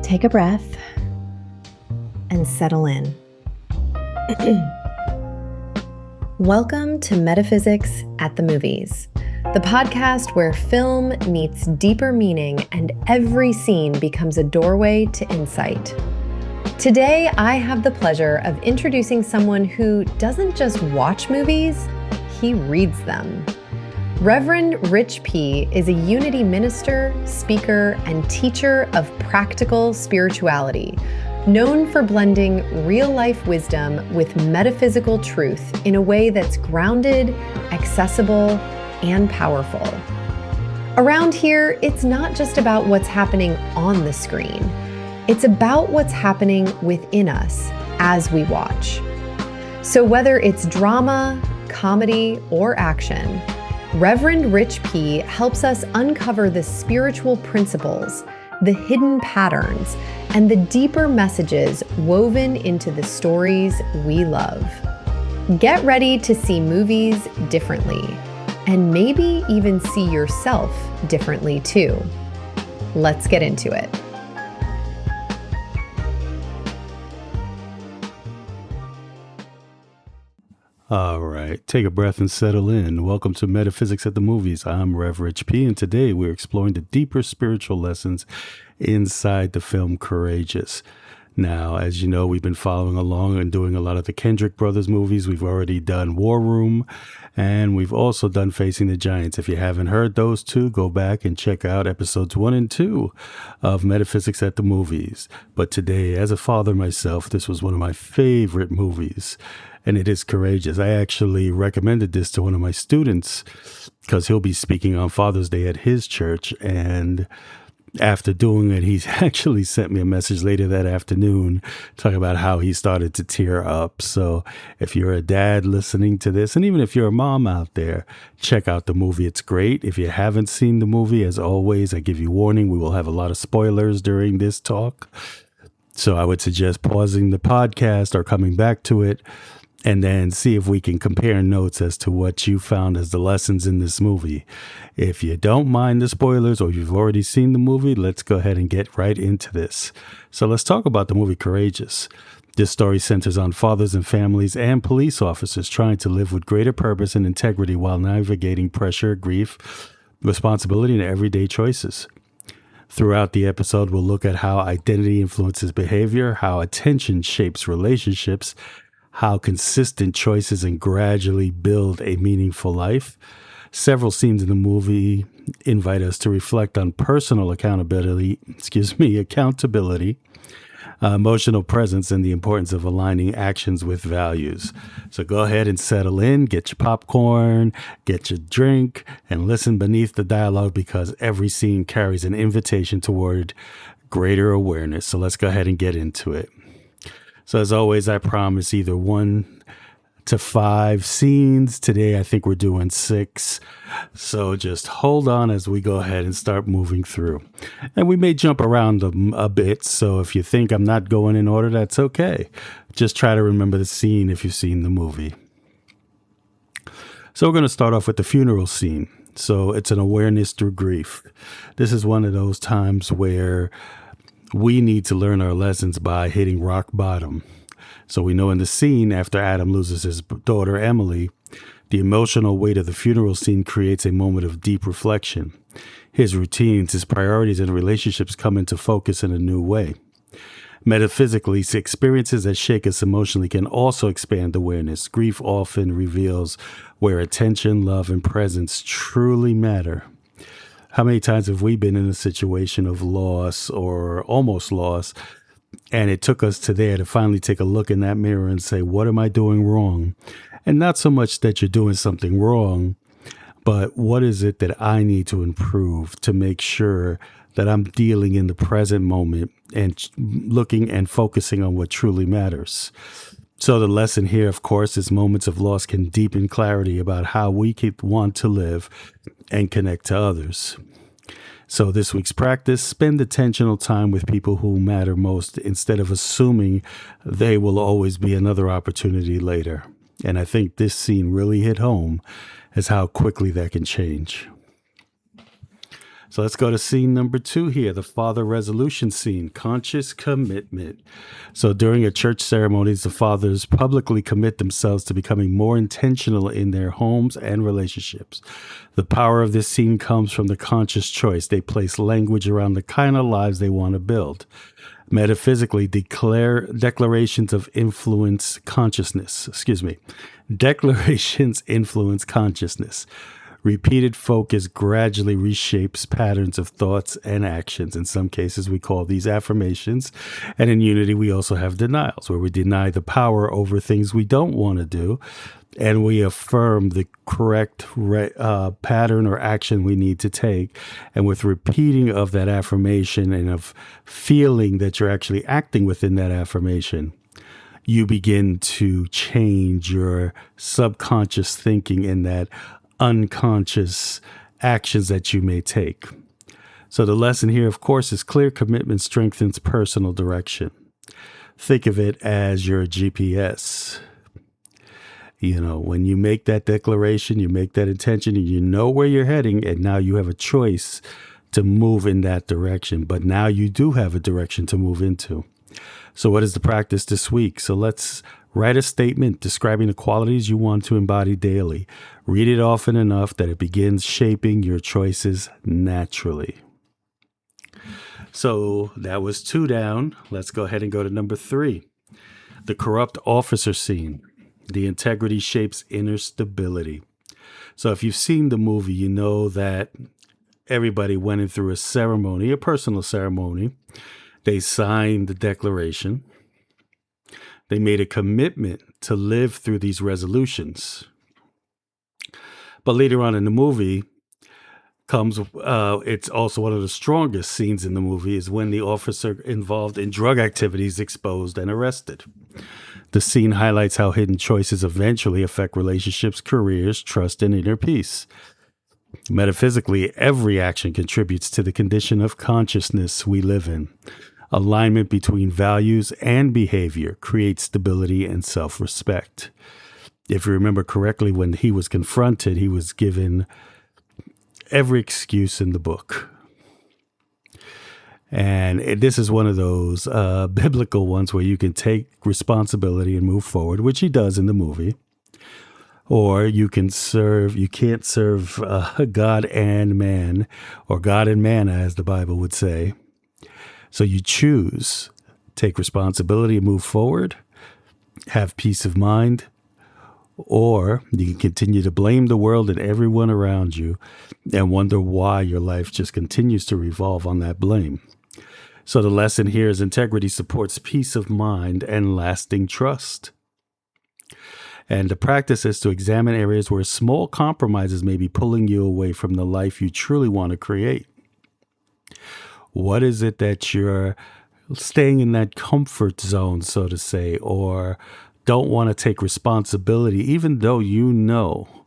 Take a breath and settle in. Welcome to Metaphysics at the Movies, the podcast where film meets deeper meaning and every scene becomes a doorway to insight. Today, I have the pleasure of introducing someone who doesn't just watch movies, he reads them. Reverend Rich P. is a Unity minister, speaker, and teacher of practical spirituality, known for blending real-life wisdom with metaphysical truth in a way that's grounded, accessible, and powerful. Around here, it's not just about what's happening on the screen. It's about what's happening within us as we watch. So whether it's drama, comedy, or action, Reverend Rich P. helps us uncover the spiritual principles, the hidden patterns, and the deeper messages woven into the stories we love. Get ready to see movies differently, and maybe even see yourself differently too. Let's get into it. All right, take a breath and settle in. Welcome to Metaphysics at the Movies. I'm Rev Rich P, and today we're exploring the deeper spiritual lessons inside the film Courageous. Now, as you know, we've been following along and doing a lot of the Kendrick Brothers movies. We've already done War Room, and we've also done Facing the Giants. If you haven't heard those two, go back and check out episodes 1 and 2 of Metaphysics at the Movies. But today, as a father myself, this was one of my favorite movies. And it is Courageous. I actually recommended this to one of my students because he'll be speaking on Father's Day at his church. And after doing it, he actually sent me a message later that afternoon talking about how he started to tear up. So if you're a dad listening to this, and even if you're a mom out there, check out the movie. It's great. If you haven't seen the movie, as always, I give you warning. We will have a lot of spoilers during this talk. So I would suggest pausing the podcast or coming back to it, and then see if we can compare notes as to what you found as the lessons in this movie. If you don't mind the spoilers or you've already seen the movie, let's go ahead and get right into this. So let's talk about the movie Courageous. This story centers on fathers and families and police officers trying to live with greater purpose and integrity while navigating pressure, grief, responsibility, and everyday choices. Throughout the episode, we'll look at how identity influences behavior, how attention shapes relationships, how consistent choices and gradually build a meaningful life. Several scenes in the movie invite us to reflect on personal accountability, emotional presence, and the importance of aligning actions with values. So go ahead and settle in, get your popcorn, get your drink, and listen beneath the dialogue because every scene carries an invitation toward greater awareness. So let's go ahead and get into it. So as always, I promise either 1 to 5 scenes. Today, I think we're doing 6. So just hold on as we go ahead and start moving through. And we may jump around a bit. So if you think I'm not going in order, that's okay. Just try to remember the scene if you've seen the movie. So we're going to start off with the funeral scene. So it's an awareness through grief. This is one of those times where we need to learn our lessons by hitting rock bottom. So we know in the scene, after Adam loses his daughter, Emily, the emotional weight of the funeral scene creates a moment of deep reflection. His routines, his priorities, and relationships come into focus in a new way. Metaphysically, experiences that shake us emotionally can also expand awareness. Grief often reveals where attention, love, and presence truly matter. How many times have we been in a situation of loss or almost loss, and it took us to there to finally take a look in that mirror and say, what am I doing wrong? And not so much that you're doing something wrong, but what is it that I need to improve to make sure that I'm dealing in the present moment and looking and focusing on what truly matters. So the lesson here, of course, is moments of loss can deepen clarity about how we want to live and connect to others. So this week's practice, spend intentional time with people who matter most instead of assuming they will always be another opportunity later. And I think this scene really hit home as how quickly that can change. So let's go to scene number 2 here, the father resolution scene, conscious commitment. So during a church ceremonies, the fathers publicly commit themselves to becoming more intentional in their homes and relationships. The power of this scene comes from the conscious choice. They place language around the kind of lives they want to build. Metaphysically, declarations influence consciousness. Declarations influence consciousness. Repeated focus gradually reshapes patterns of thoughts and actions. In some cases, we call these affirmations. And in unity, we also have denials, where we deny the power over things we don't want to do, and we affirm the correct pattern or action we need to take. And with repeating of that affirmation and of feeling that you're actually acting within that affirmation, you begin to change your subconscious thinking in that unconscious actions that you may take. So the lesson here, of course, is clear commitment strengthens personal direction. Think of it as your GPS. You know, when you make that declaration, you make that intention, and you know where you're heading, and now you have a choice to move in that direction. But now you do have a direction to move into. So what is the practice this week? So let's write a statement describing the qualities you want to embody daily. Read it often enough that it begins shaping your choices naturally. So that was 2 down. Let's go ahead and go to number 3. The corrupt officer scene. The integrity shapes inner stability. So if you've seen the movie, you know that everybody went in through a ceremony, a personal ceremony. They signed the declaration. They made a commitment to live through these resolutions. But later on in the movie comes, it's also one of the strongest scenes in the movie, is when the officer involved in drug activities exposed and arrested. The scene highlights how hidden choices eventually affect relationships, careers, trust, and inner peace. Metaphysically, every action contributes to the condition of consciousness we live in. Alignment between values and behavior creates stability and self-respect. If you remember correctly, when he was confronted, he was given every excuse in the book. And this is one of those biblical ones where you can take responsibility and move forward, which he does in the movie. Or you can't serve God and man, or God and man, as the Bible would say. So you choose, take responsibility and move forward, have peace of mind, or you can continue to blame the world and everyone around you and wonder why your life just continues to revolve on that blame. So the lesson here is integrity supports peace of mind and lasting trust. And the practice is to examine areas where small compromises may be pulling you away from the life you truly want to create. What is it that you're staying in that comfort zone, so to say, or don't want to take responsibility, even though you know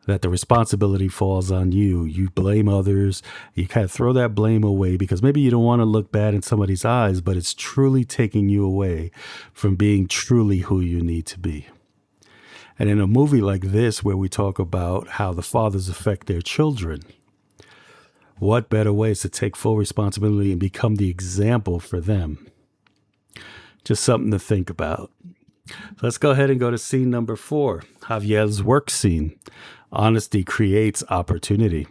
that the responsibility falls on you? You blame others. You kind of throw that blame away because maybe you don't want to look bad in somebody's eyes, but it's truly taking you away from being truly who you need to be. And in a movie like this, where we talk about how the fathers affect their children, what better ways to take full responsibility and become the example for them? Just something to think about. So let's go ahead and go to scene number 4, Javier's work scene. Honesty creates opportunity.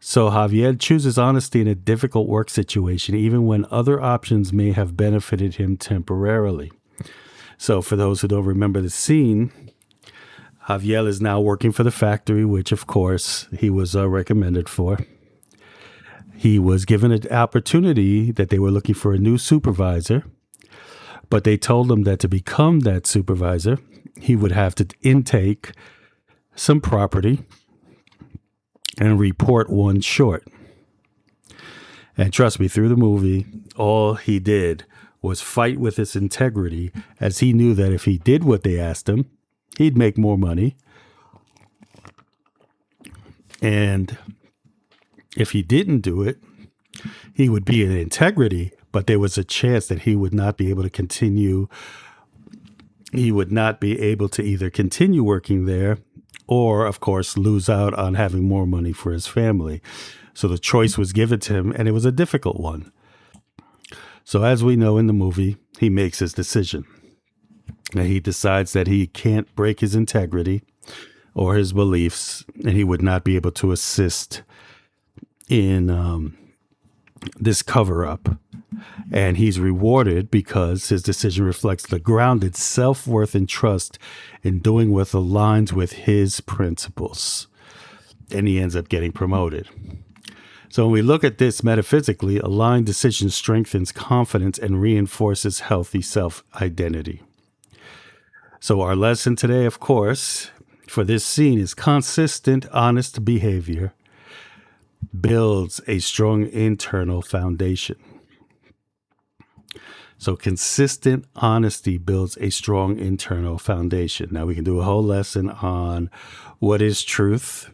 So Javier chooses honesty in a difficult work situation, even when other options may have benefited him temporarily. So for those who don't remember the scene, Javier is now working for the factory, which of course he was recommended for. He was given an opportunity that they were looking for a new supervisor, but they told him that to become that supervisor, he would have to intake some property and report one short. And trust me, through the movie, all he did was fight with his integrity, as he knew that if he did what they asked him, he'd make more money. And if he didn't do it, he would be in integrity, but there was a chance that he would not be able to continue. He would not be able to either continue working there or, of course, lose out on having more money for his family. So the choice was given to him, and it was a difficult one. So as we know in the movie, he makes his decision. And he decides that he can't break his integrity or his beliefs, and he would not be able to assist in this cover-up. And he's rewarded because his decision reflects the grounded self-worth and trust in doing what aligns with his principles. And he ends up getting promoted. So when we look at this metaphysically, aligned decision strengthens confidence and reinforces healthy self-identity. So our lesson today, of course, for this scene is consistent, honest behavior builds a strong internal foundation. So consistent honesty builds a strong internal foundation. Now we can do a whole lesson on what is truth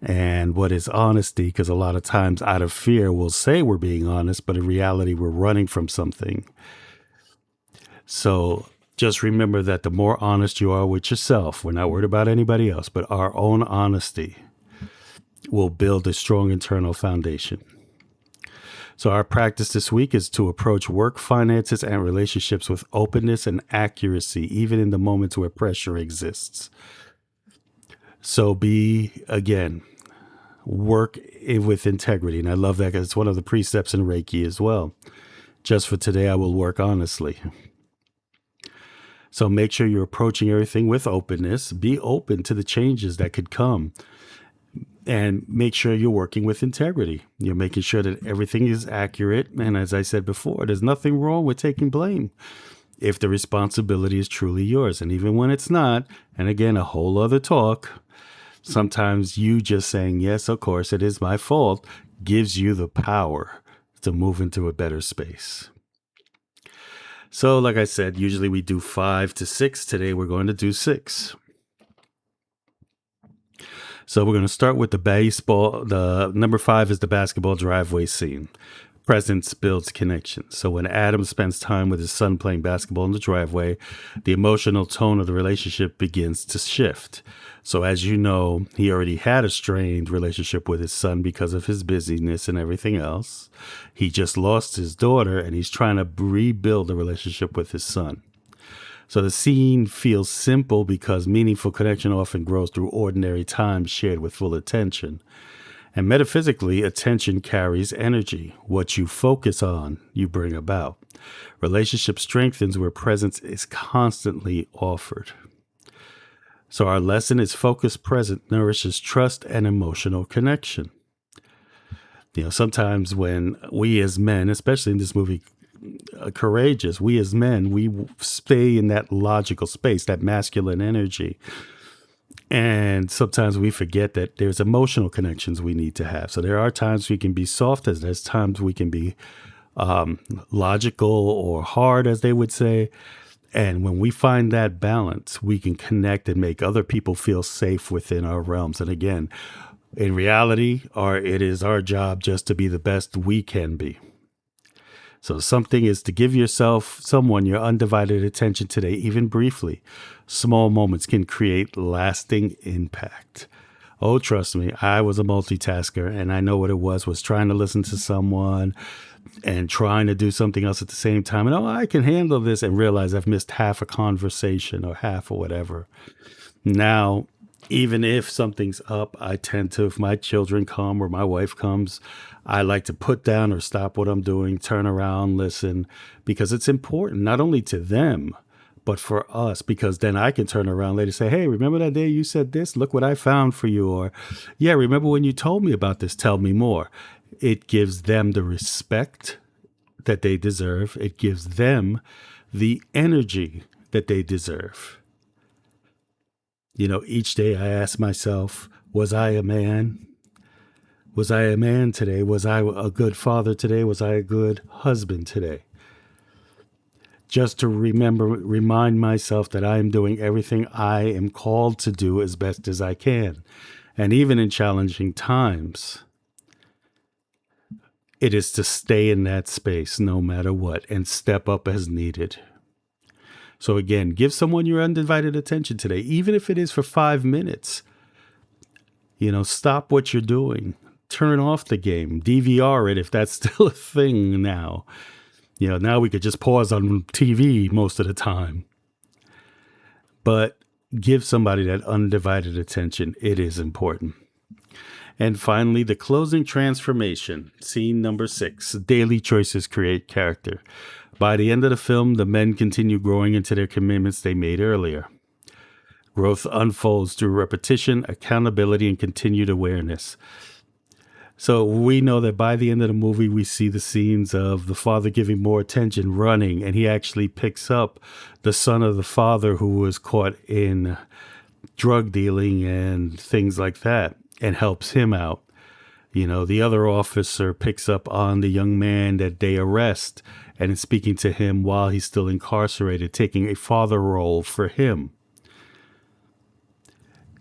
and what is honesty, because a lot of times out of fear we'll say we're being honest, but in reality we're running from something. So just remember that the more honest you are with yourself, we're not worried about anybody else, but our own honesty will build a strong internal foundation. So our practice this week is to approach work, finances, and relationships with openness and accuracy, even in the moments where pressure exists. So work with integrity. And I love that because it's one of the precepts in Reiki as well. Just for today, I will work honestly. So make sure you're approaching everything with openness. Be open to the changes that could come. And make sure you're working with integrity. You're making sure that everything is accurate. And as I said before, there's nothing wrong with taking blame if the responsibility is truly yours. And even when it's not, and again, a whole other talk, sometimes you just saying, yes, of course, it is my fault, gives you the power to move into a better space. So like I said, usually we do 5 to 6. Today we're going to do 6. So we're going to start with the baseball. The number 5 is the basketball driveway scene. Presence builds connection. So when Adam spends time with his son playing basketball in the driveway, the emotional tone of the relationship begins to shift. So as you know, he already had a strained relationship with his son because of his busyness and everything else. He just lost his daughter, and he's trying to rebuild the relationship with his son. So the scene feels simple because meaningful connection often grows through ordinary time shared with full attention. And metaphysically, attention carries energy. What you focus on, you bring about. Relationship strengthens where presence is constantly offered. So our lesson is focused present nourishes trust and emotional connection. Sometimes when we as men, especially in this movie, Courageous, we as men, we stay in that logical space, that masculine energy. And sometimes we forget that there's emotional connections we need to have. So there are times we can be soft, as there's times we can be logical or hard, as they would say. And when we find that balance, we can connect and make other people feel safe within our realms. And again, in reality, it is our job just to be the best we can be. So something is to give someone your undivided attention today, even briefly. Small moments can create lasting impact. Oh, trust me, I was a multitasker, and I know what it was trying to listen to someone and trying to do something else at the same time. And I can handle this, and realize I've missed half a conversation or half or whatever. Now, even if something's up, I tend to, if my children come or my wife comes, I like to put down or stop what I'm doing, turn around, listen, because it's important not only to them, but for us, because then I can turn around later and say, hey, remember that day you said this? Look what I found for you. Or, yeah, remember when you told me about this? Tell me more. It gives them the respect that they deserve. It gives them the energy that they deserve. Each day I ask myself, was I a man? Was I a man today? Was I a good father today? Was I a good husband today? Just to remind myself that I am doing everything I am called to do as best as I can. And even in challenging times, it is to stay in that space no matter what and step up as needed. So again, give someone your undivided attention today, even if it is for 5 minutes. Stop what you're doing. Turn off the game. DVR it if that's still a thing now. Now we could just pause on TV most of the time. But give somebody that undivided attention. It is important. And finally, the closing transformation. Scene number 6. Daily choices create character. By the end of the film, the men continue growing into their commitments they made earlier. Growth unfolds through repetition, accountability, and continued awareness. So we know that by the end of the movie, we see the scenes of the father giving more attention, running, and he actually picks up the son of the father who was caught in drug dealing and things like that and helps him out. The other officer picks up on the young man that they arrest and is speaking to him while he's still incarcerated, taking a father role for him.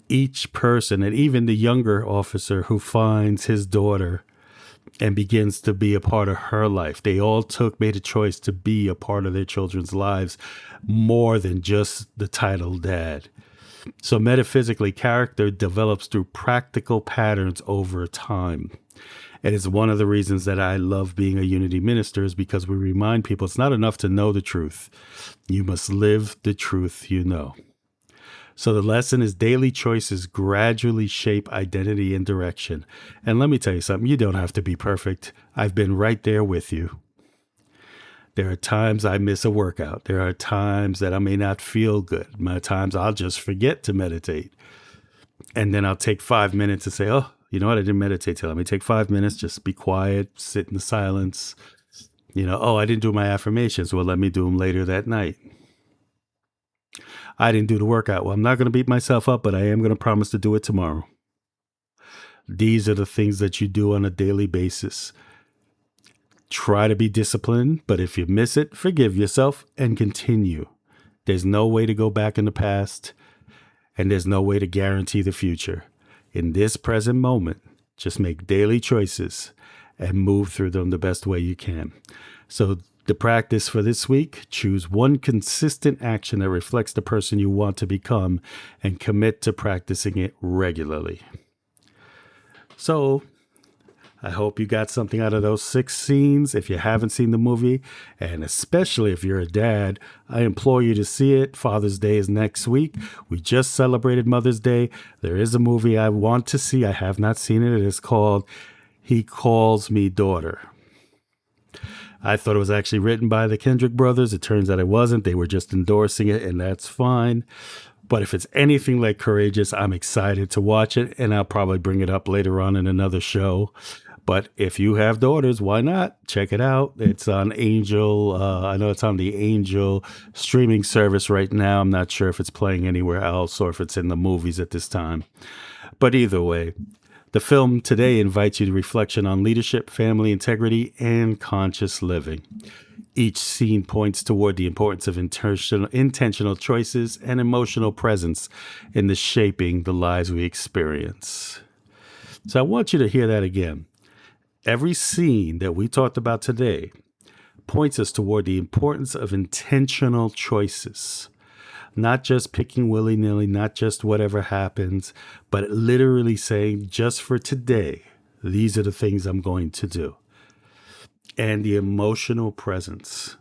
Each person, and even the younger officer who finds his daughter and begins to be a part of her life, they all made a choice to be a part of their children's lives more than just the title dad. So metaphysically, character develops through practical patterns over time. And it's one of the reasons that I love being a Unity minister, is because we remind people it's not enough to know the truth. You must live the truth you know. So the lesson is daily choices gradually shape identity and direction. And let me tell you something, you don't have to be perfect. I've been right there with you. There are times I miss a workout. There are times that I may not feel good. There are times I'll just forget to meditate. And then I'll take 5 minutes to say, oh, you know what? I didn't meditate today. Let me take 5 minutes, just be quiet, sit in the silence. I didn't do my affirmations. Well, let me do them later that night. I didn't do the workout. Well, I'm not going to beat myself up, but I am going to promise to do it tomorrow. These are the things that you do on a daily basis. Try to be disciplined, but if you miss it, forgive yourself and continue. There's no way to go back in the past, and there's no way to guarantee the future. In this present moment, just make daily choices and move through them the best way you can. So the practice for this week, choose one consistent action that reflects the person you want to become and commit to practicing it regularly. So I hope you got something out of those 6 scenes. If you haven't seen the movie, and especially if you're a dad, I implore you to see it. Father's Day is next week. We just celebrated Mother's Day. There is a movie I want to see. I have not seen it. It is called He Calls Me Daughter. I thought it was actually written by the Kendrick brothers. It turns out it wasn't. They were just endorsing it, and that's fine. But if it's anything like Courageous, I'm excited to watch it, and I'll probably bring it up later on in another show. But if you have daughters, why not? Check it out. It's on Angel. I know it's on the Angel streaming service right now. I'm not sure if it's playing anywhere else or if it's in the movies at this time. But either way, the film today invites you to reflection on leadership, family integrity, and conscious living. Each scene points toward the importance of intentional choices and emotional presence in the shaping the lives we experience. So I want you to hear that again. Every scene that we talked about today points us toward the importance of intentional choices. Not just picking willy-nilly, not just whatever happens, but literally saying, just for today, these are the things I'm going to do. And the emotional presence.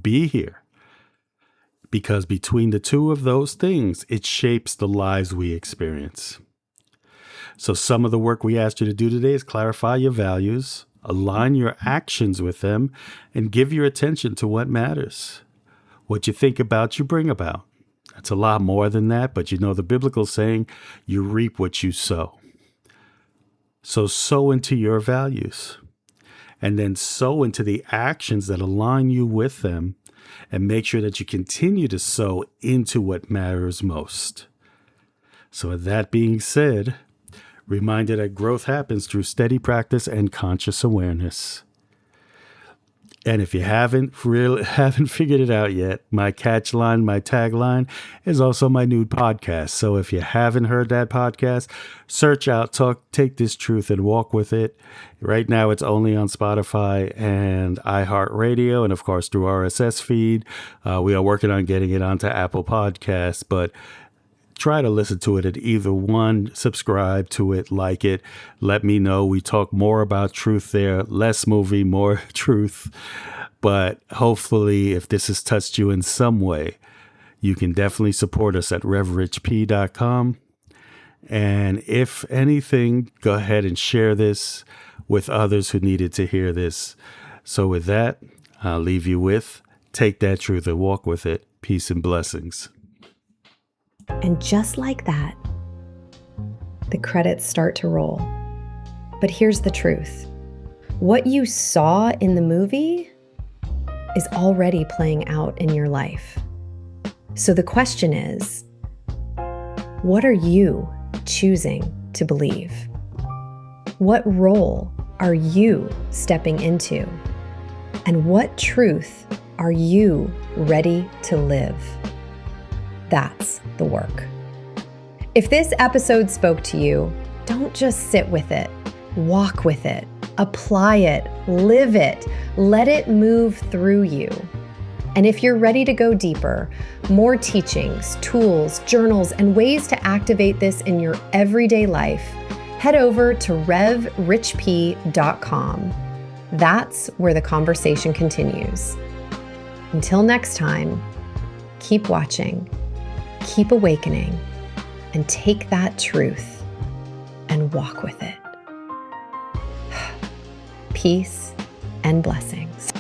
Be here. Because between the two of those things, it shapes the lives we experience. So some of the work we asked you to do today is clarify your values, align your actions with them, and give your attention to what matters. What you think about, you bring about. That's a lot more than that, but the biblical saying, you reap what you sow. So sow into your values, and then sow into the actions that align you with them, and make sure that you continue to sow into what matters most. So with that being said, reminder that growth happens through steady practice and conscious awareness. And if you haven't figured it out yet, my tagline is also my new podcast. So if you haven't heard that podcast, search out Take This Truth and Walk With It. Right now it's only on Spotify and iHeartRadio, and of course through RSS feed. We are working on getting it onto Apple Podcasts, but try to listen to it at either one, subscribe to it, like it, let me know. We talk more about truth there, less movie, more truth. But hopefully, if this has touched you in some way, you can definitely support us at revrichp.com. And if anything, go ahead and share this with others who needed to hear this. So with that, I'll leave you with Take That Truth and Walk With It. Peace and blessings. And just like that, the credits start to roll. But here's the truth. What you saw in the movie is already playing out in your life. So the question is, what are you choosing to believe? What role are you stepping into? And what truth are you ready to live? That's the work. If this episode spoke to you, don't just sit with it. Walk with it. Apply it. Live it. Let it move through you. And if you're ready to go deeper, more teachings, tools, journals, and ways to activate this in your everyday life, head over to revrichp.com. That's where the conversation continues. Until next time, keep watching. Keep awakening, and take that truth and walk with it. Peace and blessings.